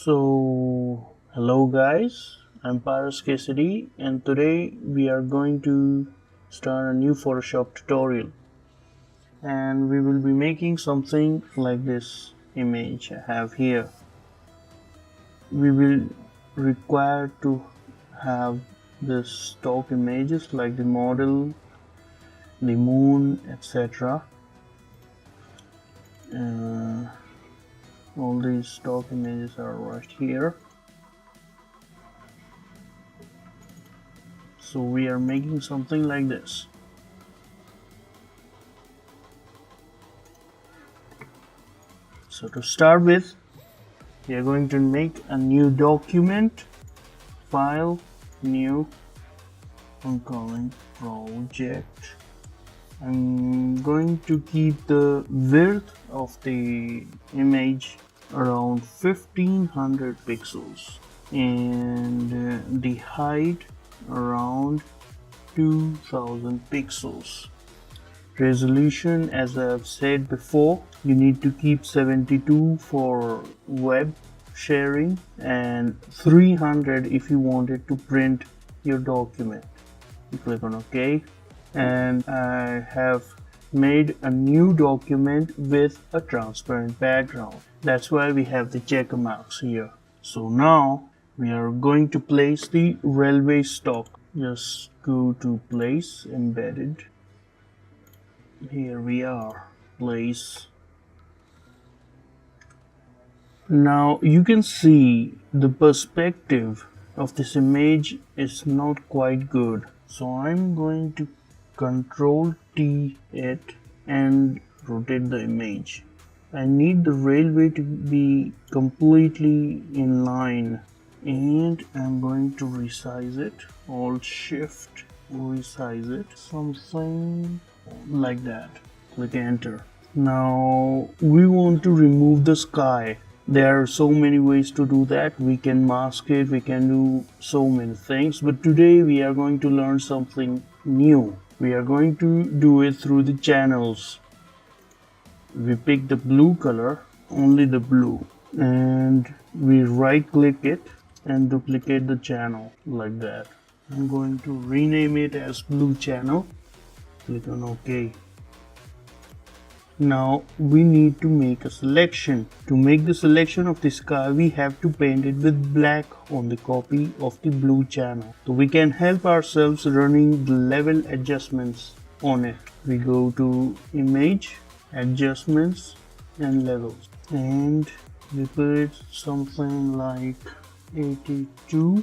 So, hello guys, I'm Paras Kesari and today we are going to start a new Photoshop tutorial and we will be making something like this image I have here. We will require to have the stock images like the model, the moon, etc. All these stock images are right here. So we are making something like this. So to start with, we are going to make a new document, file, new, I'm calling project. I'm going to keep the width of the image around 1500 pixels and the height around 2000 pixels. Resolution, as I've said before, you need to keep 72 for web sharing and 300 if you wanted to print your document. You click on OK, and I have made a new document with a transparent background. That's why we have the check marks here. So now we are going to place the railway stock. Just go to place embedded. Here we are, place. Now you can see the perspective of this image is not quite good. So I'm going to Control T it and rotate the image. I need the railway to be completely in line and I'm going to resize it. Alt Shift resize it, something like that. Click enter. Now we want to remove the sky. There are so many ways to do that. We can mask it, we can do so many things, but today we are going to learn something new. We are going to do it through the channels. We pick the blue color, only the blue, and we right click it and duplicate the channel like that. I'm going to rename it as blue channel. Click on OK. Now we need to make a selection. To make the selection of the sky, we have to paint it with black on the copy of the blue channel. So we can help ourselves running the level adjustments on it. We go to image, adjustments and levels, and we put something like 82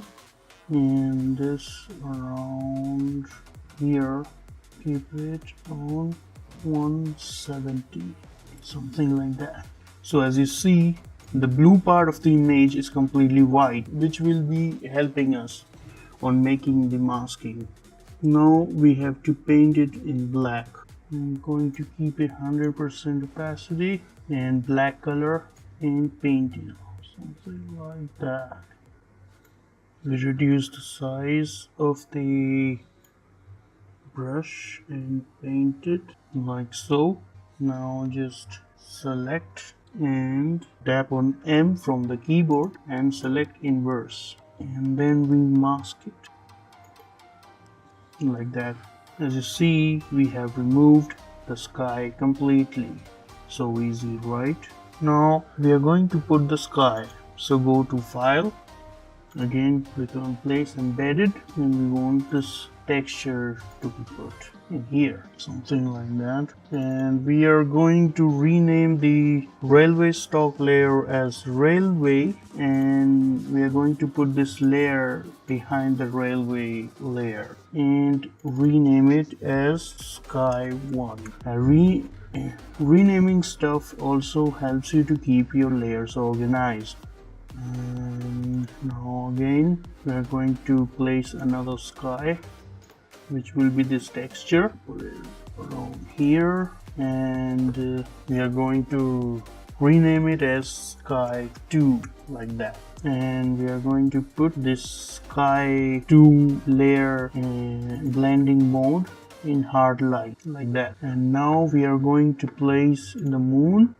and this around here. Keep it on 170, something like that. So as you see, the blue part of the image is completely white, which will be helping us on making the masking. Now we have to paint it in black. I'm going to keep it 100% opacity and black color and paint it, something like that. We reduce the size of the brush and paint it like so. Now just select and tap on M from the keyboard and select inverse, and then we mask it like that. As you see, we have removed the sky completely. So easy, right? Now we are going to put the sky. So go to File, again click on Place Embedded, and we want this texture to be put in here, something like that. And we are going to rename the railway stock layer as railway, and we are going to put this layer behind the railway layer and rename it as sky 1. Renaming stuff also helps you to keep your layers organized. And now again we are going to place another sky, which will be this texture. Put it around here, and we are going to rename it as sky 2 like that. And we are going to put this sky 2 layer in blending mode in hard light like that. And now we are going to place the moon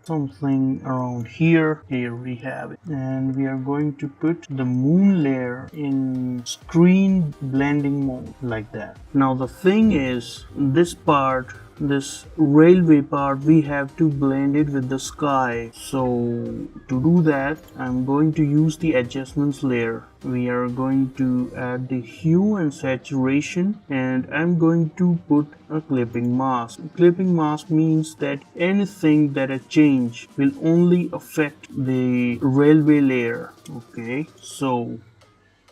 something around here. Here we have it, and we are going to put the moon layer in screen blending mode like that. Now the thing is, this part, this railway part, we have to blend it with the sky. So to do that, I'm going to use the adjustments layer. We are going to add the hue and saturation, and I'm going to put a clipping mask. Clipping mask means that anything that I change will only affect the railway layer. Okay, so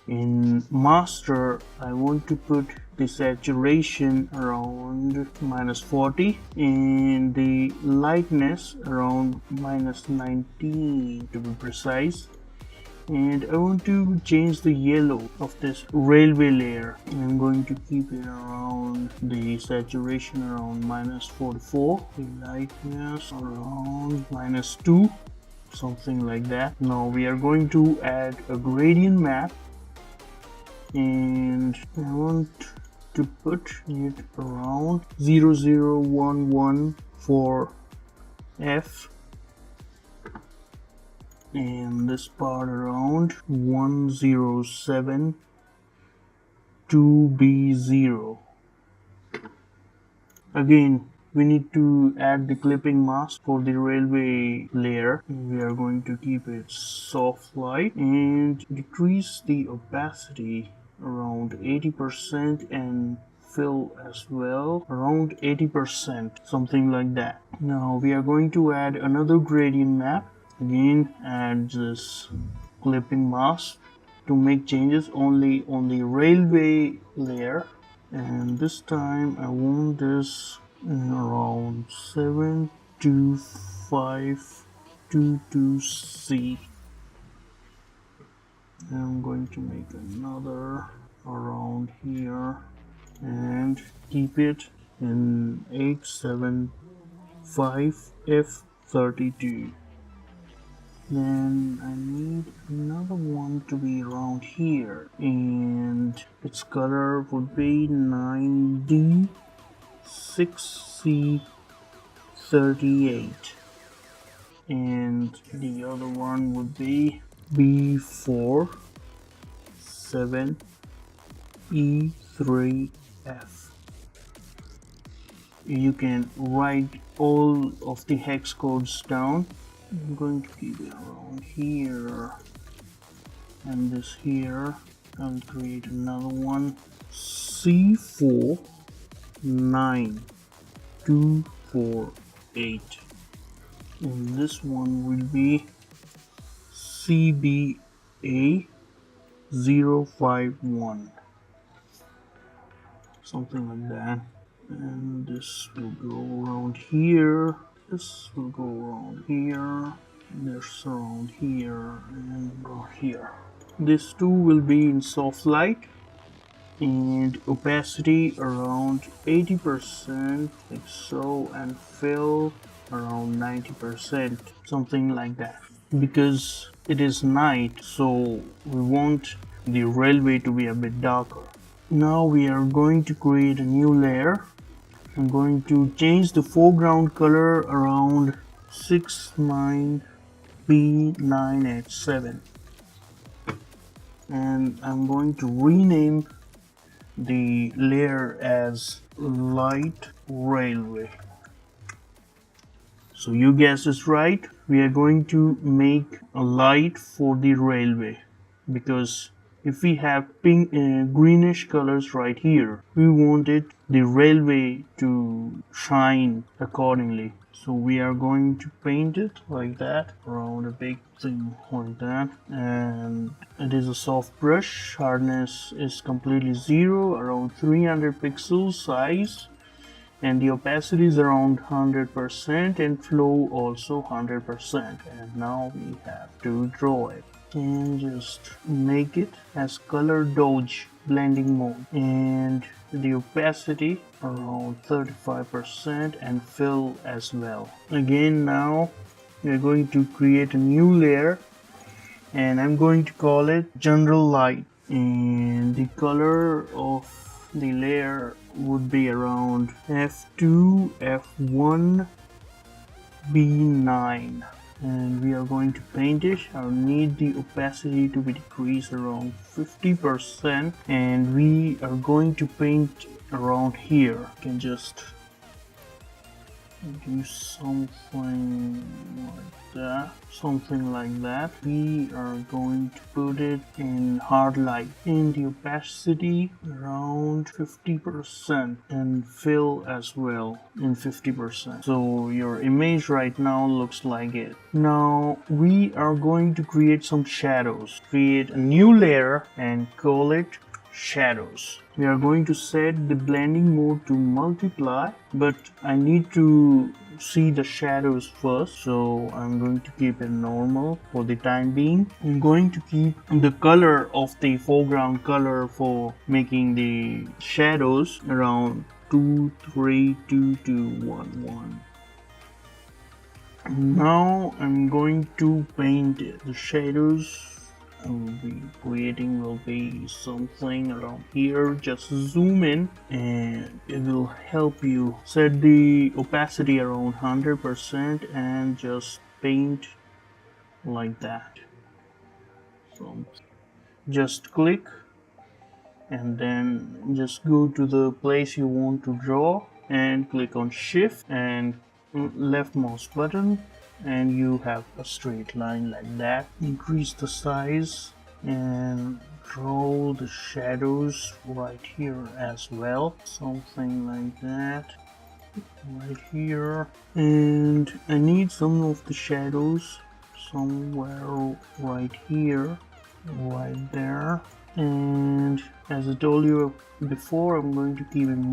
in master, I want to put the saturation around -40 and the lightness around -19 to be precise. And I want to change the yellow of this railway layer. I'm going to keep it around the saturation around -44, the lightness around -2, something like that. Now we are going to add a gradient map, and I want to put it around 00114 F, and this part around 107 2B0. Again, we need to add the clipping mask for the railway layer. We are going to keep it soft light and decrease the opacity around 80% and fill as well around 80%, something like that. Now we are going to add another gradient map. Again, add this clipping mask to make changes only on the railway layer, and this time I want this in around 72522C. I'm going to make another around here and keep it in 875F32. Then I need another one to be around here, and its color would be 9D6C38, and the other one would be B47E3F. You can write all of the hex codes down. I'm going to keep it around here and this here. I'll create another one, C49248, and this one will be CBA051, something like that. And this will go around here, this will go around here, this around here, and around here. This two will be in soft light and opacity around 80%, like so, and fill around 90%, something like that. Because it is night, so we want the railway to be a bit darker. Now we are going to create a new layer. I'm going to change the foreground color around 69B9H7, and I'm going to rename the layer as light railway. So you guessed it right, we are going to make a light for the railway, because if we have pink greenish colors right here, we wanted the railway to shine accordingly. So we are going to paint it like that around a big thing like that, and it is a soft brush. Hardness is completely 0, around 300 pixels size, and the opacity is around 100% and flow also 100%. And now we have to draw it and just make it as color dodge blending mode, and the opacity around 35% and fill as well. Again, now we're going to create a new layer, and I'm going to call it general light, and the color of the layer would be around F2, F1, B9, and we are going to paint it. I need the opacity to be decreased around 50%, and we are going to paint around here. You can just do something like that, we are going to put it in hard light, in the opacity around 50%, and fill as well in 50%. So your image right now looks like it. Now we are going to create some shadows. Create a new layer and call it shadows. We are going to set the blending mode to multiply, but I need to see the shadows first, so I'm going to keep it normal for the time being. I'm going to keep the color of the foreground color for making the shadows around 23221. Now I'm going to paint it. The shadows I will be creating will be something around here. Just zoom in and it will help you. Set the opacity around 100% and just paint like that. So just click and then just go to the place you want to draw and click on shift and left mouse button, and you have a straight line like that. Increase the size and draw the shadows right here as well, something like that right here. And I need some of the shadows somewhere right here, right there. And as I told you before, I'm going to keep in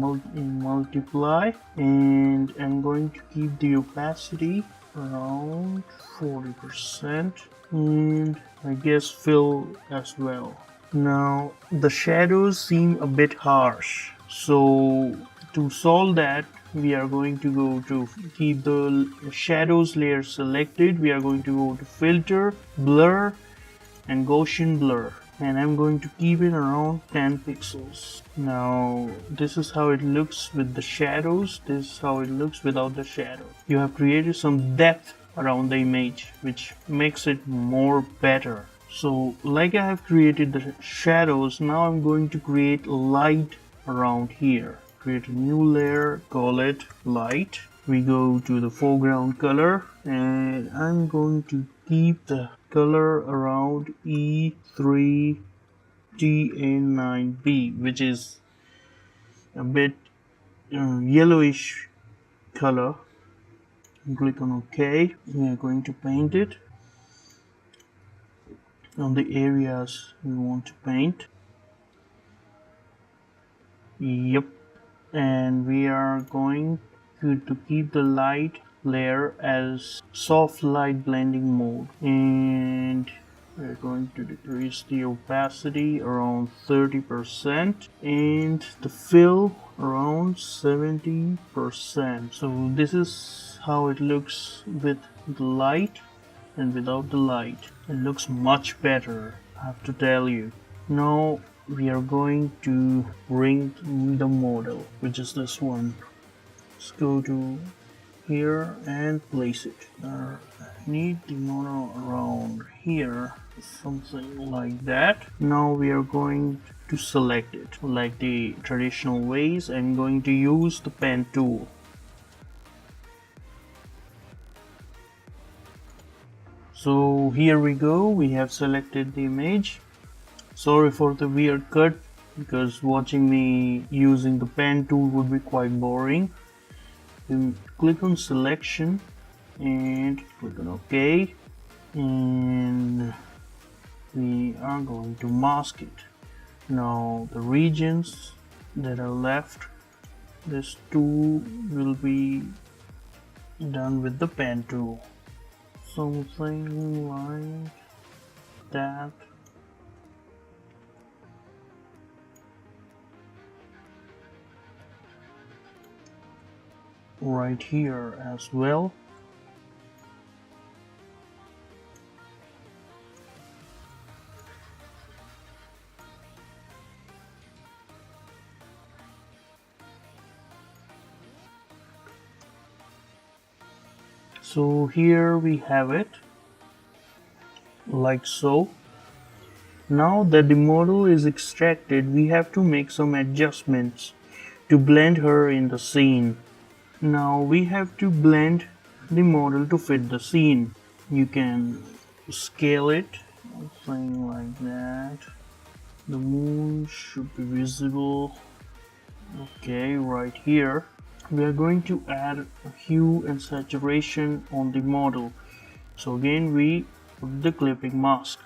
multiply, and I'm going to keep the opacity around 40%, and I guess fill as well. Now the shadows seem a bit harsh, so to solve that, we are going to go to keep the shadows layer selected. We are going to go to filter, blur, and Gaussian blur, and I'm going to keep it around 10 pixels. Now this is how it looks with the shadows, this is how it looks without the shadow. You have created some depth around the image, which makes it more better. So like I have created the shadows, now I'm going to create light around here. Create a new layer, call it light. We go to the foreground color, and I'm going to keep the color around E3TA9B, which is a bit yellowish color. Click on OK. We are going to paint it on the areas we want to paint. Yep. And we are going to keep the light layer as soft light blending mode, and we're going to decrease the opacity around 30% and the fill around 70%. So this is how it looks with the light, and without the light it looks much better, I have to tell you. Now we are going to bring the model, which is this one. Let's go to here and place it. I need the model around here, something like that. Now we are going to select it like the traditional ways. I'm going to use the pen tool. So here we go, we have selected the image. Sorry for the weird cut, because watching me using the pen tool would be quite boring. Then click on selection and click on OK, and we are going to mask it. Now the regions that are left, this tool will be done with the pen tool, something like that. Right here as well. So here we have it, like so. Now that the model is extracted, we have to make some adjustments to blend her in the scene. Now we have to blend the model to fit the scene. You can scale it, something like that. The moon should be visible. Okay, right here. We are going to add a hue and saturation on the model. So again, we put the clipping mask.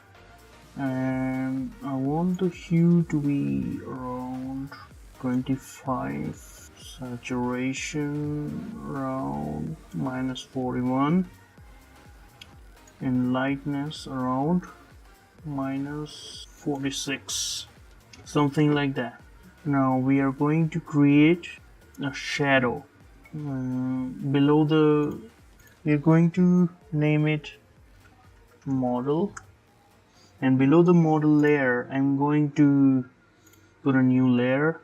And I want the hue to be around 25, saturation around -41, and lightness around -46, something like that. Now we are going to create a shadow below the, we are going to name it model, and below the model layer I'm going to put a new layer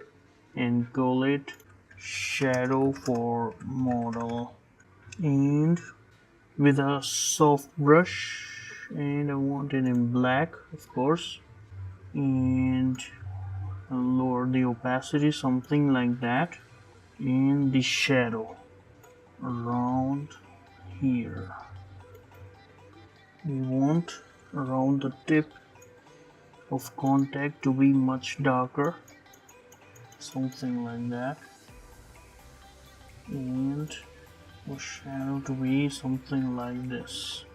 and call it shadow for model, and with a soft brush, and I want it in black of course, and I'll lower the opacity, something like that, and the shadow around here. We want around the tip of contact to be much darker, something like that, and the shadow to be something like this.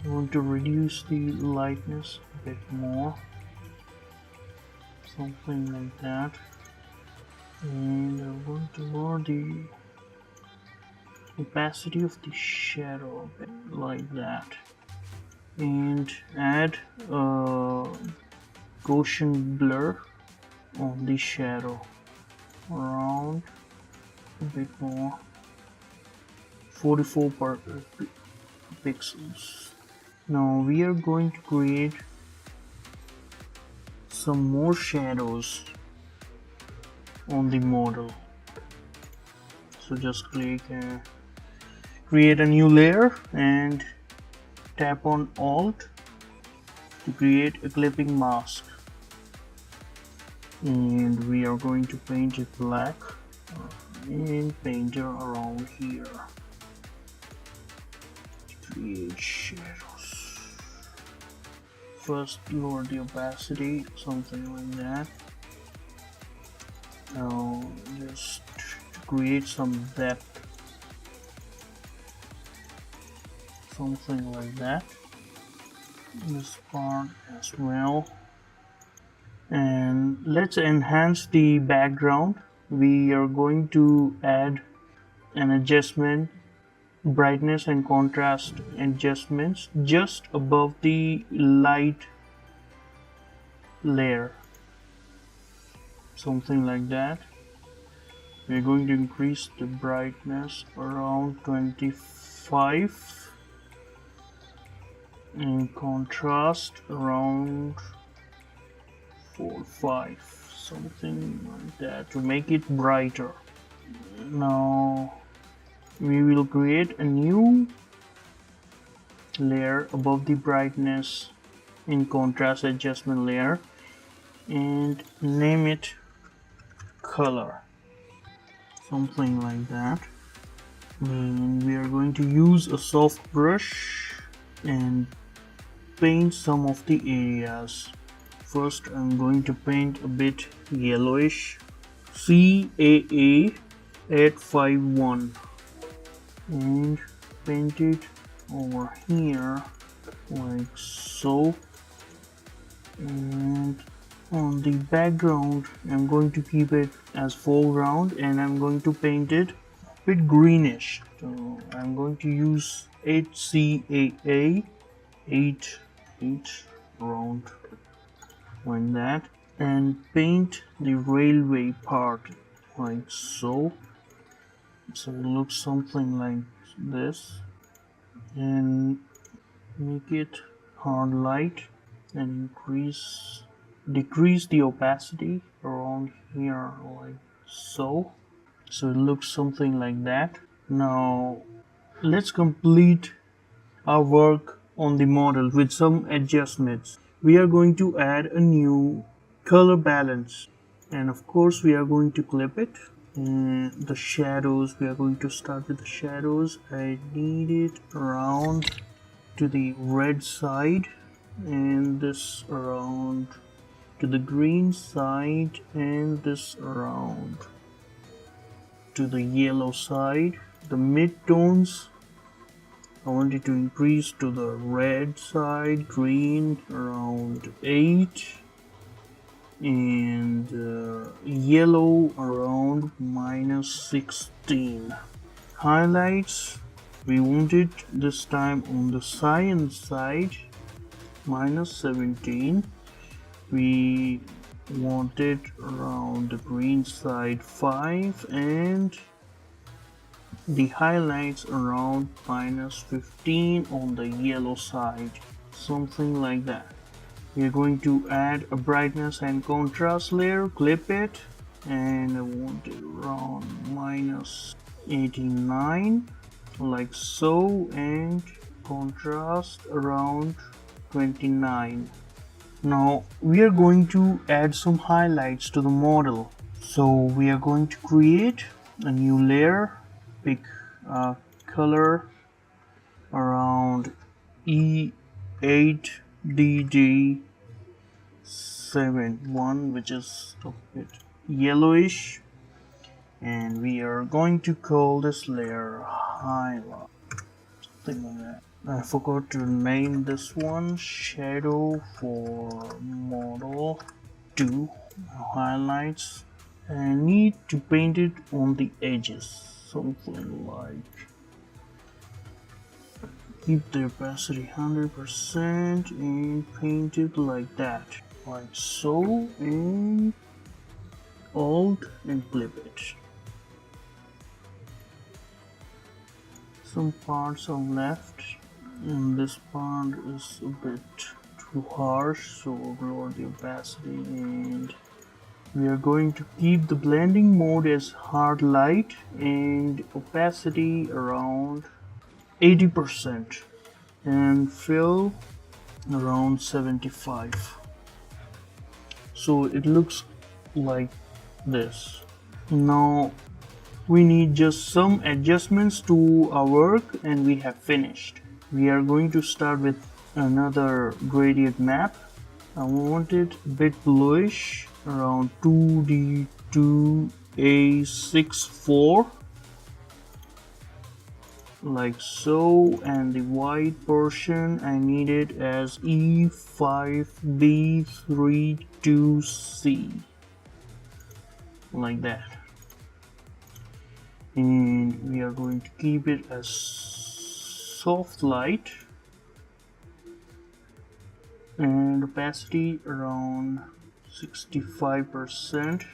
I want to reduce the lightness a bit more, something like that, and I want to lower the opacity of the shadow a bit like that, and add a Gaussian blur on the shadow around a bit more, 44 pixels. Now we are going to create some more shadows on the model. So just click create a new layer and tap on Alt to create a clipping mask, and we are going to paint it black and paint it around here to create shadows. First lower the opacity, something like that. Now just to create some depth, something like that, this part as well. And let's enhance the background. We are going to add an adjustment, brightness and contrast adjustments just above the light layer, something like that. We're going to increase the brightness around 25 and contrast around 4-5, something like that, to make it brighter. Now we will create a new layer above the brightness in contrast adjustment layer and name it color, something like that. And we are going to use a soft brush and paint some of the areas. First I'm going to paint a bit yellowish, CAA 851, and paint it over here like so. And on the background I'm going to keep it as foreground, and I'm going to paint it a bit greenish. So I'm going to use 8CAA 8 around like that, and paint the railway part like so. So it looks something like this, and make it hard light and decrease the opacity around here like so. So it looks something like that. Now let's complete our work on the model with some adjustments. We are going to add a new color balance, and of course we are going to clip it. And the shadows, we are going to start with the shadows. I need it around to the red side, and this around to the green side, and this around to the yellow side. The mid-tones, I want it to increase to the red side, green around 8, and yellow around -16. Highlights, we want it this time on the cyan side, -17. We want it around the green side 5, and the highlights around -15 on the yellow side, something like that. We are going to add a brightness and contrast layer, clip it, and I want it around -89 like so, and contrast around 29. Now we are going to add some highlights to the model, so we are going to create a new layer. Pick a color around E8DG71, which is a bit yellowish, and we are going to call this layer highlight, something like that. I forgot to name this one. Shadow for model 2 highlights. I need to paint it on the edges, something like, keep the opacity 100% and paint it like that, like so, and Alt and clip it. Some parts are left, and this part is a bit too harsh, so lower the opacity, and we are going to keep the blending mode as hard light and opacity around 80% and fill around 75, so it looks like this. Now we need just some adjustments to our work and we have finished. We are going to start with another gradient map. I want it a bit bluish, around 2D2A64, like so, and the white portion I need it as E5B32C, like that. And we are going to keep it as soft light and opacity around 65%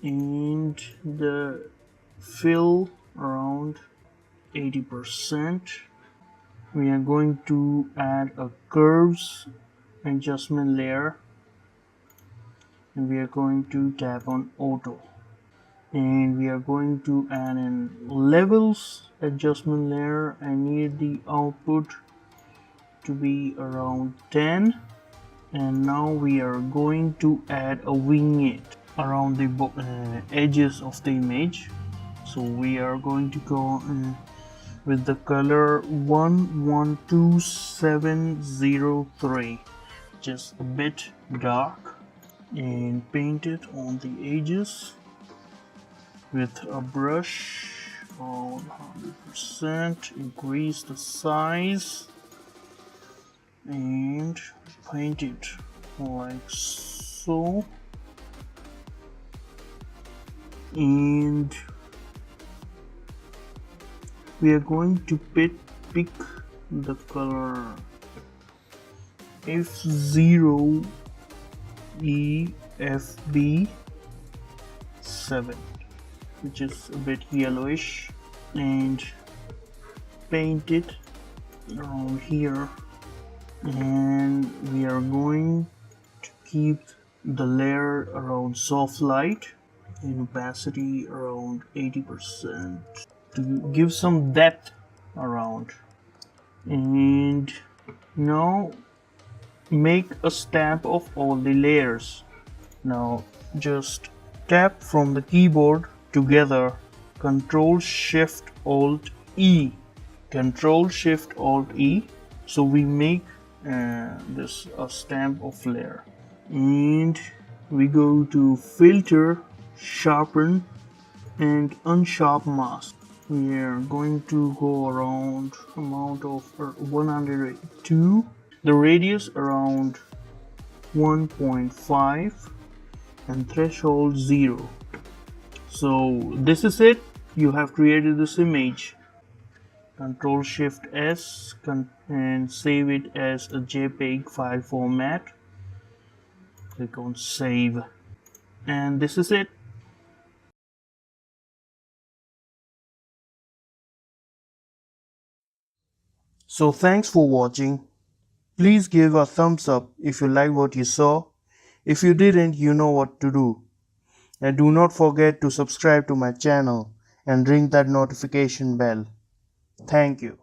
and the fill around 80%. We are going to add a curves adjustment layer, and we are going to tap on auto, and we are going to add in levels adjustment layer. I need the output to be around 10, and now we are going to add a vignette around the edges of the image. So we are going to go with the color 112,703, just a bit dark, and paint it on the edges with a brush on 100%. Increase the size and paint it like so, and we are going to pick the color F0EFB7, which is a bit yellowish, and paint it around here. And we are going to keep the layer around soft light and opacity around 80% to give some depth around. And now make a stamp of all the layers. Now just tap from the keyboard together, Control Shift Alt E, Control Shift Alt E. So we make this a stamp of layer, and we go to Filter, Sharpen, and Unsharp Mask. We are going to go around amount of 102, the radius around 1.5, and threshold 0. So this is it. You have created this image. Control Shift S and save it as a JPEG file format. Click on Save, and this is it. So thanks for watching. Please give a thumbs up if you like what you saw. If you didn't, you know what to do. And do not forget to subscribe to my channel and ring that notification bell. Thank you.